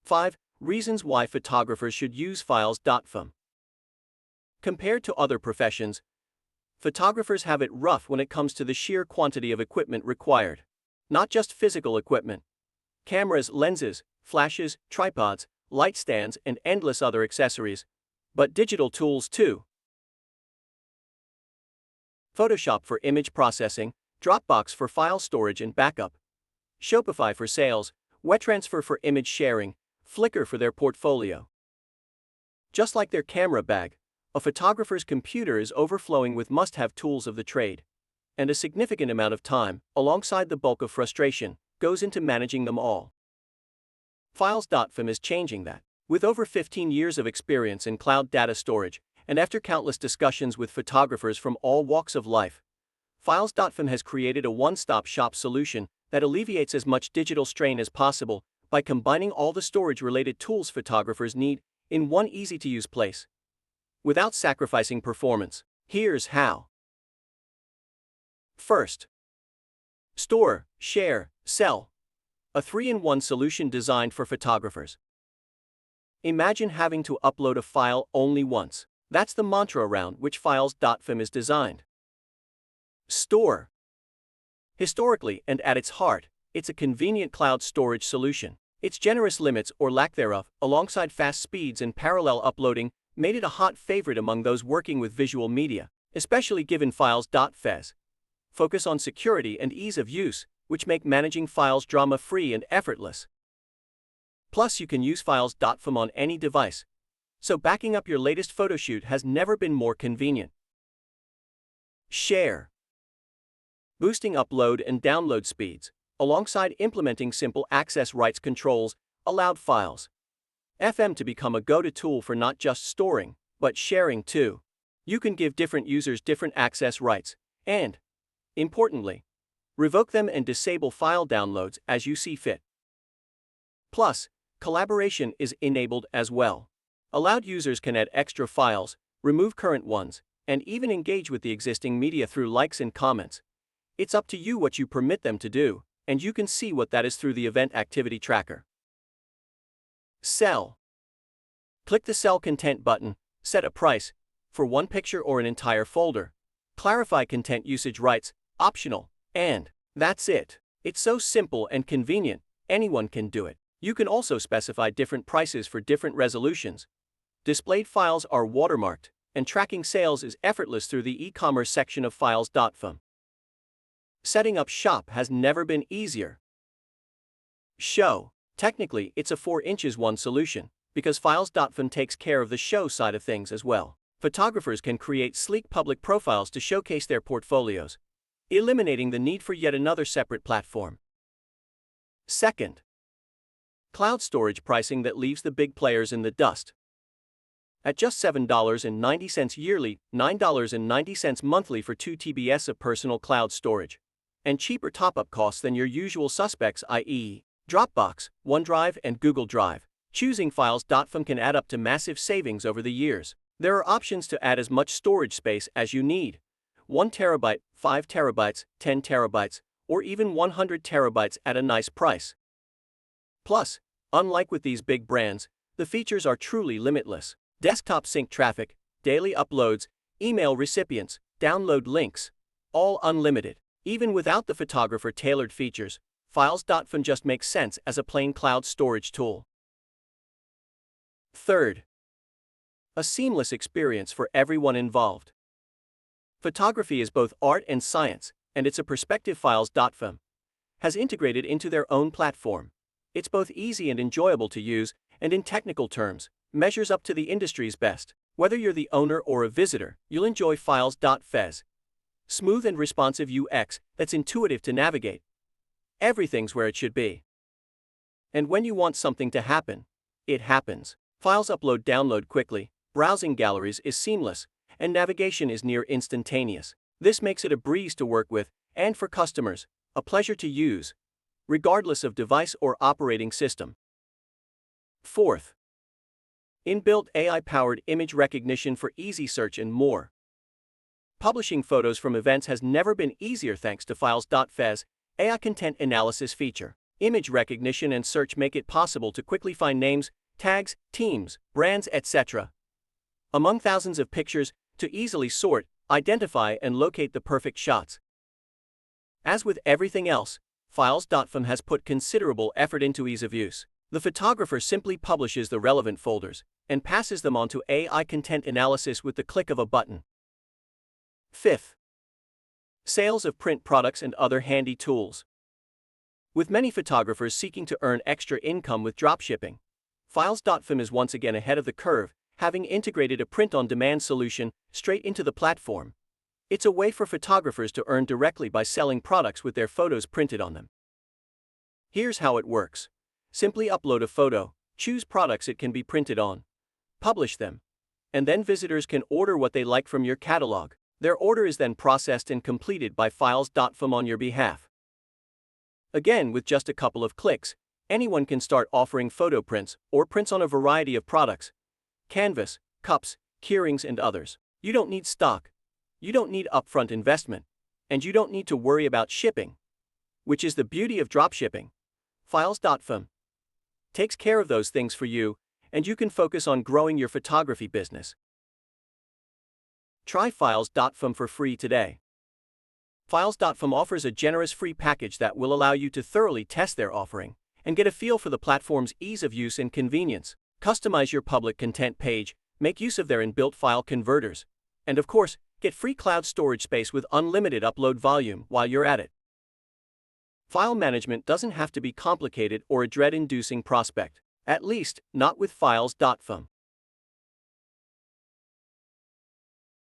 5. Reasons why photographers should use Files.fm. Compared to other professions, photographers have it rough when it comes to the sheer quantity of equipment required. Not just physical equipment. Cameras, lenses, flashes, tripods, light stands, and endless other accessories, but digital tools too. Photoshop for image processing, Dropbox for file storage and backup, Shopify for sales, WeTransfer for image sharing, Flickr for their portfolio. Just like their camera bag, a photographer's computer is overflowing with must-have tools of the trade, and a significant amount of time, alongside the bulk of frustration, goes into managing them all. Files.fm is changing that. With over 15 years of experience in cloud data storage, and after countless discussions with photographers from all walks of life, Files.fm has created a one-stop shop solution that alleviates as much digital strain as possible by combining all the storage-related tools photographers need in one easy-to-use place, without sacrificing performance. Here's how. First, store, share, sell. A 3-in-1 solution designed for photographers. Imagine having to upload a file only once. That's the mantra around which Files.fm is designed. Store. Historically and at its heart, it's a convenient cloud storage solution. Its generous limits or lack thereof, alongside fast speeds and parallel uploading, made it a hot favorite among those working with visual media, especially given Files.fm's focus on security and ease of use, which make managing files drama-free and effortless. Plus, you can use Files.fm on any device, so backing up your latest photoshoot has never been more convenient. Share. Boosting upload and download speeds, alongside implementing simple access rights controls, allowed Files.fm to become a go-to tool for not just storing, but sharing too. You can give different users different access rights, and, importantly, revoke them and disable file downloads as you see fit. Plus, collaboration is enabled as well. Allowed users can add extra files, remove current ones, and even engage with the existing media through likes and comments. It's up to you what you permit them to do, and you can see what that is through the event activity tracker. Sell. Click the Sell Content button, set a price, for one picture or an entire folder. Clarify content usage rights, optional, and that's it. It's so simple and convenient, anyone can do it. You can also specify different prices for different resolutions. Displayed files are watermarked, and tracking sales is effortless through the e-commerce section of Files.fm. Setting up shop has never been easier. Show. Technically, it's a 4-in-1 solution, because Files.fm takes care of the show side of things as well. Photographers can create sleek public profiles to showcase their portfolios, eliminating the need for yet another separate platform. Second, cloud storage pricing that leaves the big players in the dust. At just $7.90 yearly, $9.90 monthly for 2 TBs of personal cloud storage, and cheaper top-up costs than your usual suspects, i.e., Dropbox, OneDrive, and Google Drive, choosing Files.fm can add up to massive savings over the years. There are options to add as much storage space as you need: 1 terabyte, 5 terabytes, 10 terabytes, or even 100 terabytes at a nice price. Plus, unlike with these big brands, the features are truly limitless. Desktop sync traffic, daily uploads, email recipients, download links, all unlimited. Even without the photographer-tailored features, Files.fm just makes sense as a plain cloud storage tool. Third, a seamless experience for everyone involved. Photography is both art and science, and it's a perspective Files.fm has integrated into their own platform. It's both easy and enjoyable to use, and in technical terms, measures up to the industry's best. Whether you're the owner or a visitor, you'll enjoy Files.fm's smooth and responsive UX that's intuitive to navigate. Everything's where it should be. And when you want something to happen, it happens. Files download quickly, browsing galleries is seamless, and navigation is near instantaneous. This makes it a breeze to work with, and for customers, a pleasure to use, regardless of device or operating system. Fourth, inbuilt AI-powered image recognition for easy search and more. Publishing photos from events has never been easier thanks to Files.fm's AI content analysis feature. Image recognition and search make it possible to quickly find names, tags, teams, brands, etc. among thousands of pictures to easily sort, identify, and locate the perfect shots. As with everything else, Files.fm has put considerable effort into ease of use. The photographer simply publishes the relevant folders and passes them on to AI content analysis with the click of a button. Fifth, sales of print products and other handy tools. With many photographers seeking to earn extra income with dropshipping, Files.fm is once again ahead of the curve, having integrated a print-on-demand solution straight into the platform. It's a way for photographers to earn directly by selling products with their photos printed on them. Here's how it works. Simply upload a photo, choose products it can be printed on, publish them, and then visitors can order what they like from your catalog. Their order is then processed and completed by Files.fm on your behalf. Again, with just a couple of clicks, anyone can start offering photo prints or prints on a variety of products: canvas, cups, keyrings, and others. You don't need stock, you don't need upfront investment, and you don't need to worry about shipping, which is the beauty of dropshipping. Files.fm takes care of those things for you, and you can focus on growing your photography business. Try Files.fm for free today. Files.fm offers a generous free package that will allow you to thoroughly test their offering and get a feel for the platform's ease of use and convenience. Customize your public content page, make use of their inbuilt file converters, and of course, get free cloud storage space with unlimited upload volume while you're at it. File management doesn't have to be complicated or a dread-inducing prospect, at least not with Files.fm.